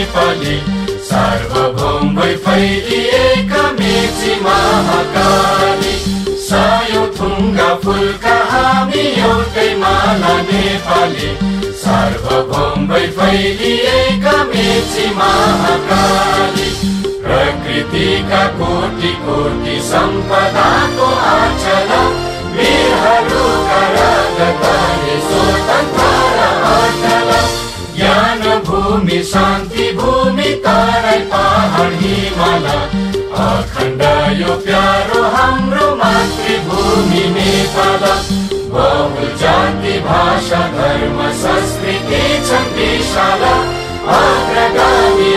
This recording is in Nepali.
नेपाली सार्वभौम भई फैलिएका मेची महाकाली सयौं थुङ्गा फुलका हामी एउटै माला नेपाली सार्वभौम भई फैलिएका मेची महाकाली प्रकृतिका कोटि कोटि सम्पदाको आचल वीरहरूका रगतले स्वतन्त्र र अटल ज्ञान भूमि शान्ति भूमि तराई पहाड हिमाल अखण्ड यो प्यारो हाम्रो मातृभूमि नेपाल बहु जाति भाषा धर्म संस्कृति छन् विशाल अग्रगामी